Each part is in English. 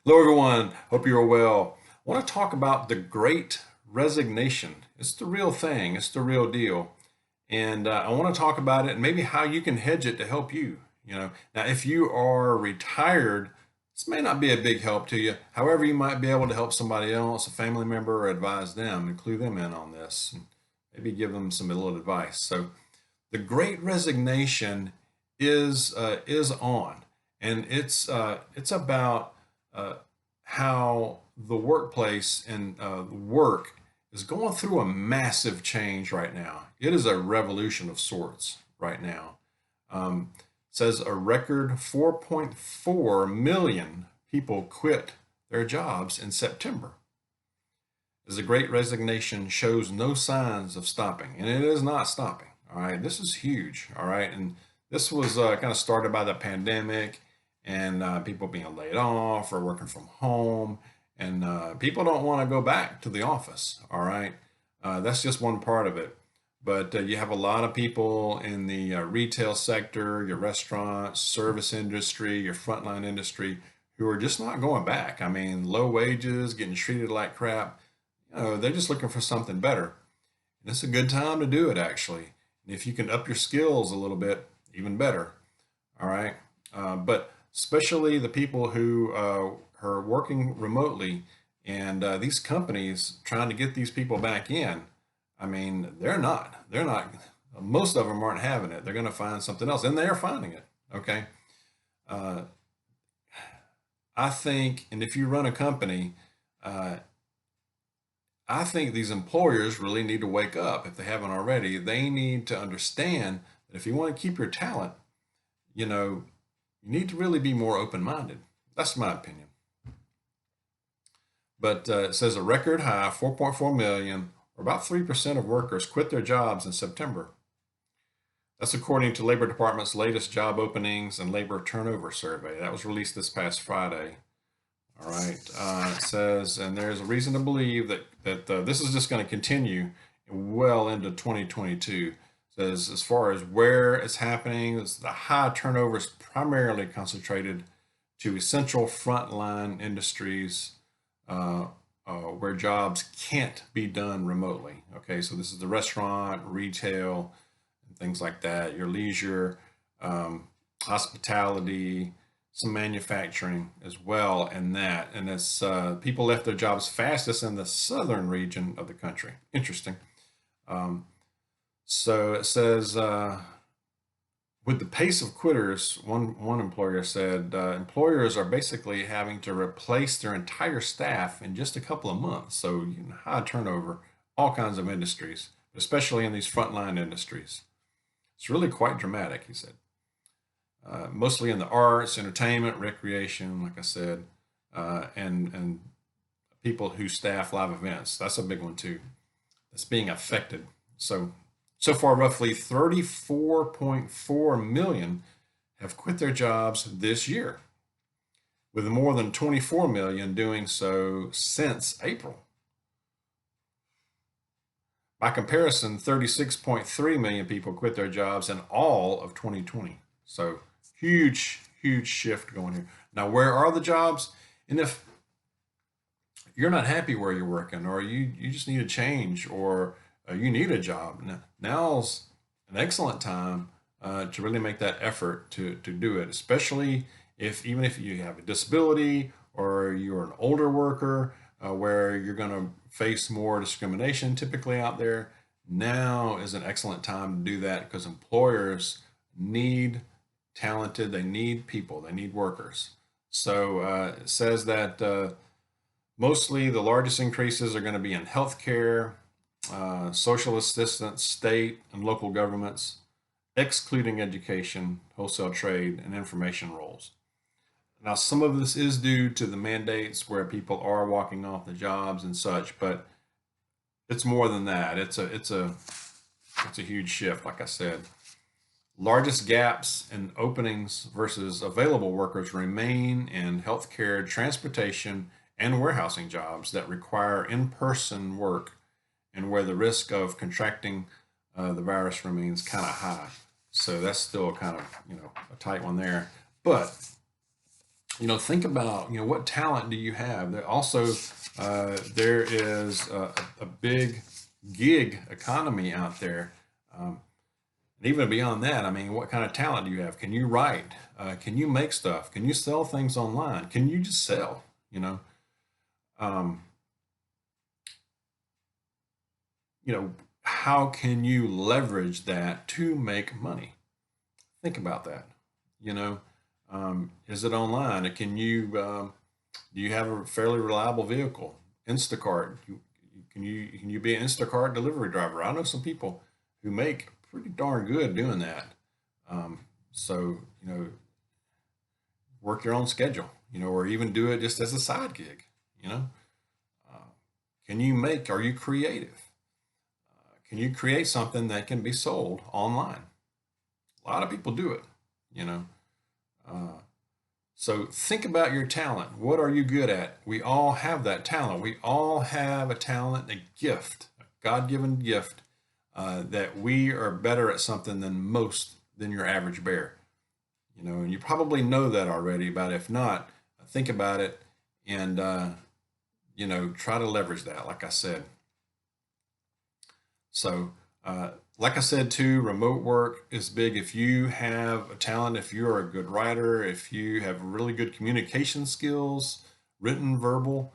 Hello, everyone. Hope you're well. I want to talk about the great resignation. It's the real thing, it's the real deal. And I want to talk about it and maybe how you can hedge it to help you. Now, if you are retired, this may not be a big help to you. However, you might be able to help somebody else, a family member, or advise them, include them in on this, and maybe give them some little advice. So, the Great Resignation is on, and it's about uh, how the workplace and work is going through a massive change right now. It is a revolution of sorts right now. Says a record 4.4 million people quit their jobs in September, as the Great Resignation shows no signs of stopping, and it is not stopping. All right, this is huge. All right, and this was kind of started by the pandemic and people being laid off or working from home, and people don't want to go back to the office. All right, that's just one part of it. But you have a lot of people in the retail sector, your restaurant, service industry, your frontline industry, who are just not going back. I mean, low wages, getting treated like crap. They're just looking for something better. And it's a good time to do it, actually. And if you can up your skills a little bit, even better. All right. But especially the people who are working remotely and these companies trying to get these people back in. I mean, they're not, most of them aren't having it. They're going to find something else, and they're finding it. Okay. Uh, I think, and if you run a company, uh, I think these employers really need to wake up if they haven't already. They need to understand that if you want to keep your talent, you know, you need to really be more open minded. That's my opinion. But it says a record high 4.4 million, or about 3% of workers, quit their jobs in September. That's according to Labor Department's latest job openings and labor turnover survey. That was released this past Friday. All right. It says, and there's a reason to believe that this is just going to continue well into 2022. It says, as far as where it's happening, the high turnover is primarily concentrated to essential frontline industries where jobs can't be done remotely. Okay, so this is the restaurant, retail, and things like that. Your leisure, hospitality, some manufacturing as well, and it's people left their jobs fastest in the southern region of the country. Interesting. Um, so it says with the pace of quitters, one employer said employers are basically having to replace their entire staff in just a couple of months. So high turnover, all kinds of industries, especially in these frontline industries. It's really quite dramatic, he said. Mostly in the arts, entertainment, recreation, like I said, and people who staff live events. That's a big one too. That's being affected. So far, roughly 34.4 million have quit their jobs this year, with more than 24 million doing so since April. By comparison, 36.3 million people quit their jobs in all of 2020. So huge, huge shift going here. Now, where are the jobs? And if you're not happy where you're working, or you just need a change, or you need a job, now's an excellent time to really make that effort to do it, especially if even if you have a disability or you're an older worker where you're going to face more discrimination typically out there. Now is an excellent time to do that because employers need they need people, they need workers. So it says that mostly the largest increases are going to be in healthcare, social assistance, state and local governments, excluding education, wholesale trade, and information roles. Now, some of this is due to the mandates where people are walking off the jobs and such, but it's more than that. It's a huge shift, like I said. Largest gaps in openings versus available workers remain in healthcare, transportation, and warehousing jobs that require in-person work and where the risk of contracting the virus remains kind of high. So that's still kind of a tight one there. But think about, what talent do you have? There also, there is a big gig economy out there. Um, and even beyond that, I mean, what kind of talent do you have? Can you write? Can you make stuff? Can you sell things online? Can you just sell? You know, um, how can you leverage that to make money? Think about that. You know, is it online? Do you have a fairly reliable vehicle? Instacart. Can you be an Instacart delivery driver? I know some people who make pretty darn good doing that. Um, so work your own schedule. Or even do it just as a side gig. You know, uh, can you make? Are you creative? Can you create something that can be sold online? A lot of people do it. You know. Uh, So think about your talent. What are you good at? We all have that talent. We all have a talent, a gift, a God-given gift, that we are better at something than your average bear. And you probably know that already, but if not, think about it and, try to leverage that, like I said. So, like I said too, remote work is big. If you have a talent, if you're a good writer, if you have really good communication skills, written, verbal,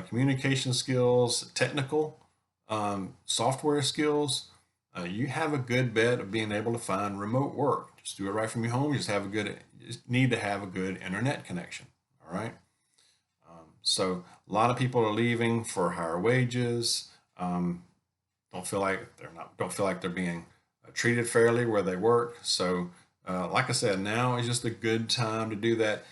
communication skills, technical, software skills, you have a good bet of being able to find remote work. Just do it right from your home. You just need to have a good internet connection. All right. So a lot of people are leaving for higher wages. Don't feel like they're being treated fairly where they work. So, like I said, now is just a good time to do that.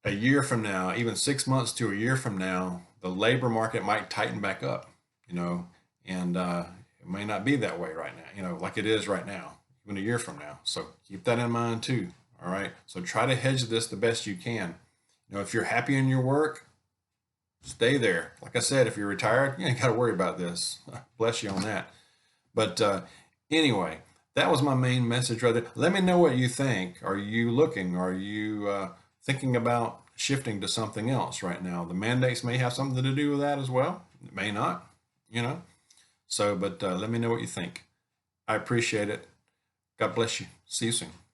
A year from now, even 6 months to a year from now, the labor market might tighten back up, you know, and it may not be that way right now, like it is right now, even a year from now. So keep that in mind too. All right. So try to hedge this the best you can. If you're happy in your work, stay there. Like I said, if you're retired, you ain't got to worry about this. Bless you on that. But anyway, that was my main message right there. Let me know what you think. Are you looking? Are you thinking about shifting to something else right now? The mandates may have something to do with that as well. It may not, you know. So, but let me know what you think. I appreciate it. God bless you. See you soon.